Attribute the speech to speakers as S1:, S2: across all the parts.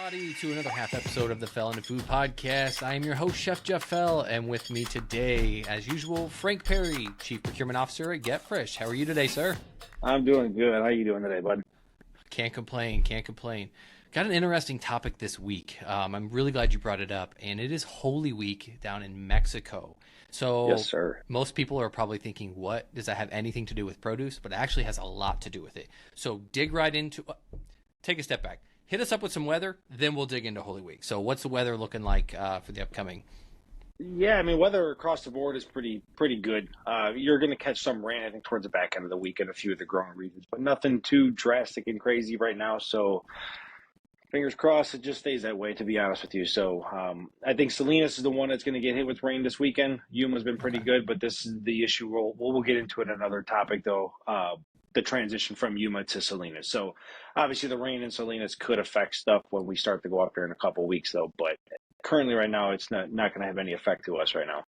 S1: everybody, to another half episode of the Fell into Food podcast. I am your host, Chef Jeff Fell, and with me today, as usual, Frank Perri, Chief Procurement Officer at Get Fresh. How are you today, sir?
S2: I'm doing good. How are you doing today, bud?
S1: Can't complain. Got an interesting topic this week. I'm really glad you brought it up, and it is Holy Week down in Mexico. So
S2: Yes, sir.
S1: Most people are probably thinking, what does that have anything to do with produce? But it actually has a lot to do with it. So dig right into take a step back. Hit us up with some weather, then we'll dig into Holy Week. So what's the weather looking like for the upcoming?
S2: Yeah, I mean, weather across the board is pretty good. You're going to catch some rain, I think, towards the back end of the week in a few of the growing regions, but nothing too drastic and crazy right now. So fingers crossed it just stays that way, to be honest with you. So I think Salinas is the one that's going to get hit with rain this weekend. Yuma's been pretty good, but this is the issue. We'll get into it in another topic, though. The transition from Yuma to Salinas. So obviously the rain in Salinas could affect stuff when we start to go up there in a couple of weeks, though. But currently right now, it's not going to have any effect to us right now.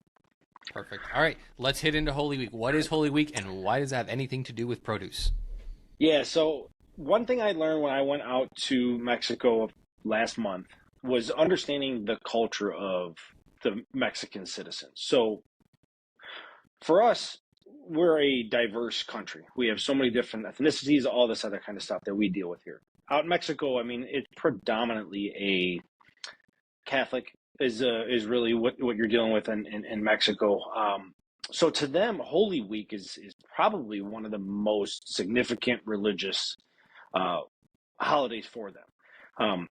S1: Perfect. All right, let's hit into Holy Week. What is Holy Week, and why does that have anything to do with produce?
S2: Yeah, so one thing I learned when I went out to Mexico last month was understanding the culture of the Mexican citizens. So for us, we're a diverse country. We have so many different ethnicities, all this other kind of stuff that we deal with here. Out in Mexico, I mean, it's predominantly a Catholic is really what you're dealing with in Mexico. So to them, Holy Week is probably one of the most significant religious holidays for them.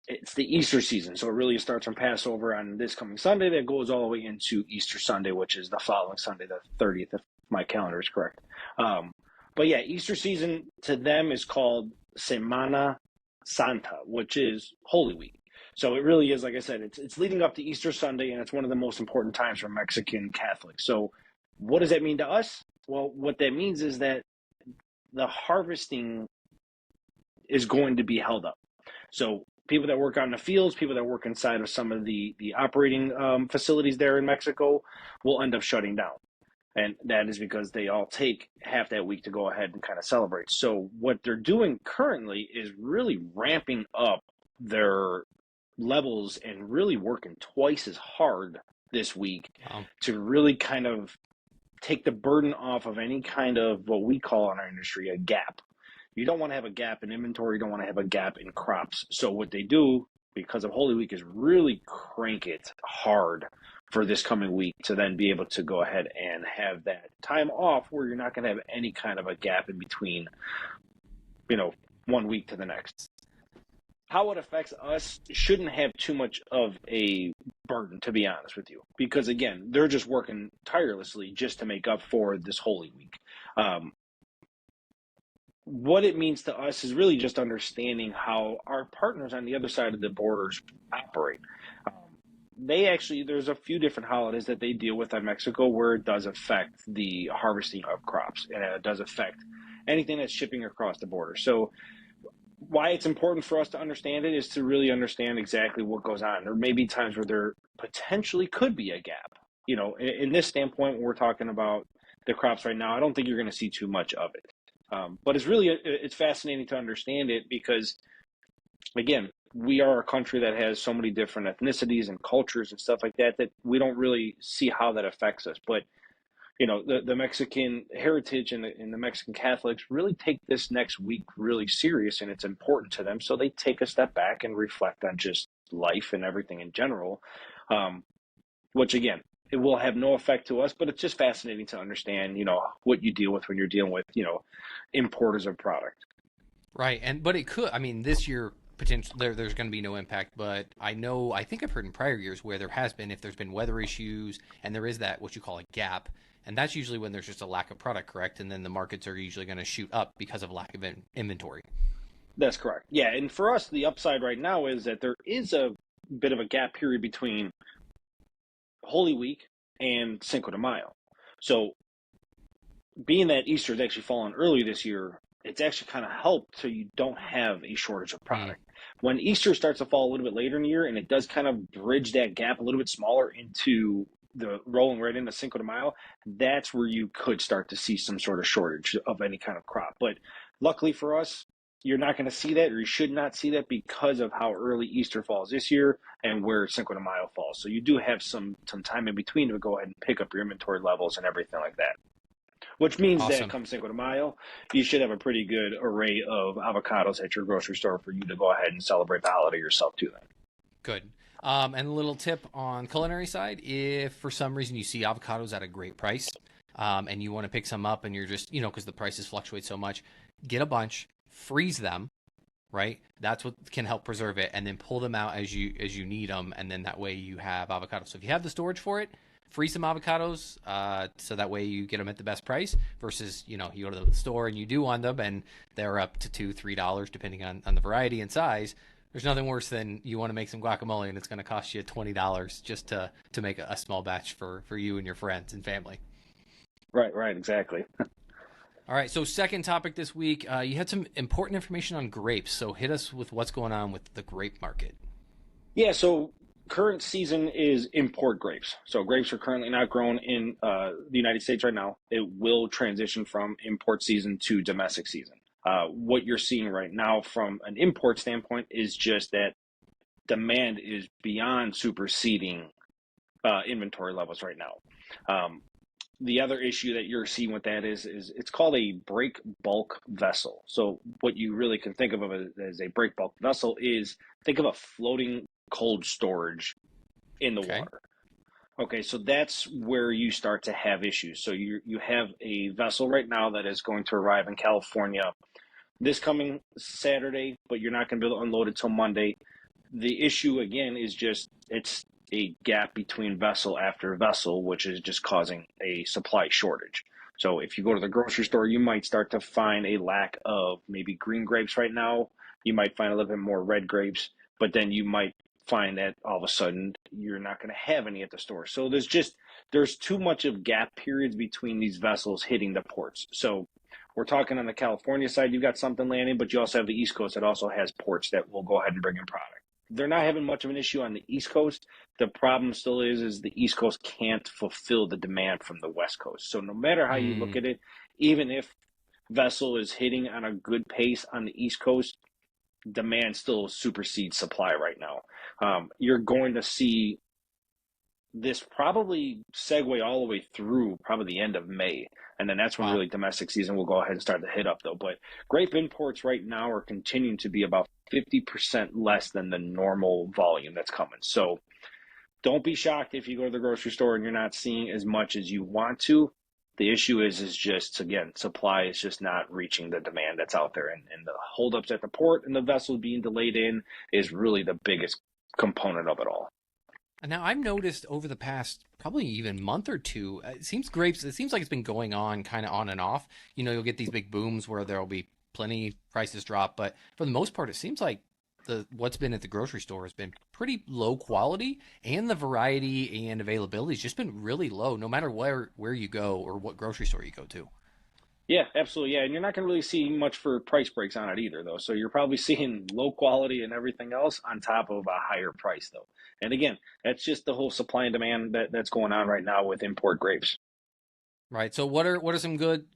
S2: It's the Easter season, so it really starts from Passover on this coming Sunday that goes all the way into Easter Sunday, which is the following Sunday, the 30th, if my calendar is correct. But yeah, Easter season to them is called Semana Santa, which is Holy Week. So it really is, like I said, it's leading up to Easter Sunday, and it's one of the most important times for Mexican Catholics. So what does that mean to us? Well, what that means is that the harvesting is going to be held up. So people that work out in the fields, people that work inside of some of the operating facilities there in Mexico will end up shutting down. And that is because they all take half that week to go ahead and kind of celebrate. So what they're doing currently is really ramping up their levels and really working twice as hard this week to really kind of take the burden off of any kind of what we call in our industry a gap. You don't want to have a gap in inventory. You don't want to have a gap in crops. So what they do, because of Holy Week, is really crank it hard for this coming week to then be able to go ahead and have that time off where you're not going to have any kind of a gap in between, 1 week to the next. How it affects us shouldn't have too much of a burden, to be honest with you, because again, they're just working tirelessly just to make up for this Holy Week. What it means to us is really just understanding how our partners on the other side of the borders operate. There's a few different holidays that they deal with in Mexico where it does affect the harvesting of crops, and it does affect anything that's shipping across the border. So why it's important for us to understand it is to really understand exactly what goes on. There may be times where there potentially could be a gap. In this standpoint, when we're talking about the crops right now, I don't think you're going to see too much of it. But it's fascinating to understand it because, again, we are a country that has so many different ethnicities and cultures and stuff like that we don't really see how that affects us. But, the Mexican heritage and the Mexican Catholics really take this next week really serious, and it's important to them. So they take a step back and reflect on just life and everything in general, which, again, it will have no effect to us, but it's just fascinating to understand, what you deal with when you're dealing with, importers of product.
S1: Right. But it could, this year, potentially there's going to be no impact, but I think I've heard in prior years where there has been, if there's been weather issues and there is that, what you call a gap, and that's usually when there's just a lack of product, correct? And then the markets are usually going to shoot up because of lack of inventory.
S2: That's correct. Yeah. And for us, the upside right now is that there is a bit of a gap period between Holy Week and Cinco de Mayo. So being that Easter is actually falling early this year, it's actually kind of helped so you don't have a shortage of product. When Easter starts to fall a little bit later in the year, and it does kind of bridge that gap a little bit smaller into the rolling right into Cinco de Mayo, that's where you could start to see some sort of shortage of any kind of crop. But luckily for us, you're not going to see that, or you should not see that, because of how early Easter falls this year and where Cinco de Mayo falls. So you do have some time in between to go ahead and pick up your inventory levels and everything like that. Which means that
S1: Awesome.
S2: come Cinco de Mayo, you should have a pretty good array of avocados at your grocery store for you to go ahead and celebrate the holiday yourself too then.
S1: Good. And a little tip on culinary side, if for some reason you see avocados at a great price, and you want to pick some up and you're just, because the prices fluctuate so much, get a bunch, freeze them, right? That's what can help preserve it, and then pull them out as you need them, and then that way you have avocados. So if you have the storage for it, freeze some avocados, so that way you get them at the best price versus, you go to the store and you do want them and they're up to $2-3 depending on the variety and size. There's nothing worse than you want to make some guacamole and it's going to cost you $20 just to make a small batch for you and your friends and family.
S2: Right, exactly.
S1: All right, so second topic this week, you had some important information on grapes. So hit us with what's going on with the grape market.
S2: Yeah, so current season is import grapes. So grapes are currently not grown in the United States right now. It will transition from import season to domestic season. What you're seeing right now from an import standpoint is just that demand is beyond superseding inventory levels right now. The other issue that you're seeing with that is it's called a break bulk vessel. So what you really can think of as a break bulk vessel is, think of a floating cold storage in the water. Okay, so that's where you start to have issues. So you have a vessel right now that is going to arrive in California this coming Saturday, but you're not going to be able to unload it till Monday. The issue again is just it's a gap between vessel after vessel, which is just causing a supply shortage. So if you go to the grocery store, you might start to find a lack of maybe green grapes right now. You might find a little bit more red grapes, but then you might find that all of a sudden you're not going to have any at the store. So there's too much of gap periods between these vessels hitting the ports. So we're talking on the California side, you've got something landing, but you also have the East Coast that also has ports that will go ahead and bring in product. They're not having much of an issue on the East Coast. The problem still is the East Coast can't fulfill the demand from the West Coast. So no matter how you look at it, even if vessel is hitting on a good pace on the East Coast, demand still supersedes supply right now. You're going to see this probably segue all the way through probably the end of May. And then that's when really domestic season will go ahead and start to hit up though. But grape imports right now are continuing to be about 50% less than the normal volume that's coming. So don't be shocked if you go to the grocery store and you're not seeing as much as you want to. The issue is just, again, supply is just not reaching the demand that's out there. And the holdups at the port and the vessels being delayed in is really the biggest component of it all.
S1: And now I've noticed over the past probably even month or two, it seems like it's been going on kind of on and off. You'll get these big booms where there'll be plenty prices drop, but for the most part, it seems like what's been at the grocery store has been pretty low quality, and the variety and availability has just been really low, no matter where you go or what grocery store you go to.
S2: Yeah, absolutely. Yeah, and you're not going to really see much for price breaks on it either, though. So you're probably seeing low quality and everything else on top of a higher price, though. And again, that's just the whole supply and demand that's going on right now with import grapes.
S1: Right. So what are some good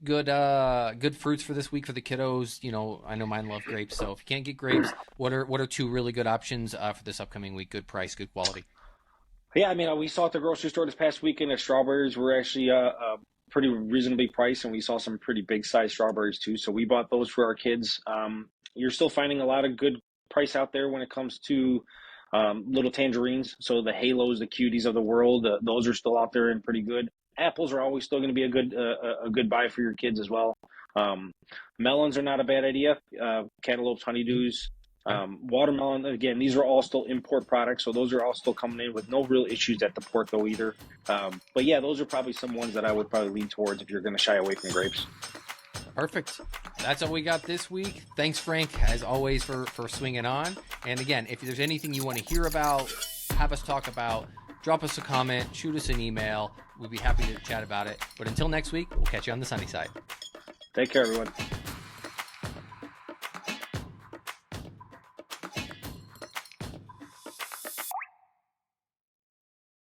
S1: fruits for this week for the kiddos? I know mine love grapes. So if you can't get grapes, what are two really good options for this upcoming week? Good price, good quality.
S2: Yeah, I mean, we saw at the grocery store this past weekend that strawberries were actually pretty reasonably priced, and we saw some pretty big size strawberries too. So we bought those for our kids. You're still finding a lot of good price out there when it comes to little tangerines. So the halos, the cuties of the world, those are still out there and pretty good. Apples are always still going to be a good buy for your kids as well. Melons are not a bad idea. Cantaloupes, honeydews, watermelon. Again, these are all still import products, so those are all still coming in with no real issues at the port though either. But yeah, those are probably some ones that I would probably lean towards if you're going to shy away from grapes.
S1: Perfect. That's all we got this week. Thanks, Frank, as always, for swinging on. And again, if there's anything you want to hear about, have us talk about, drop us a comment, shoot us an email. We'd be happy to chat about it. But until next week, we'll catch you on the sunny side.
S2: Take care, everyone.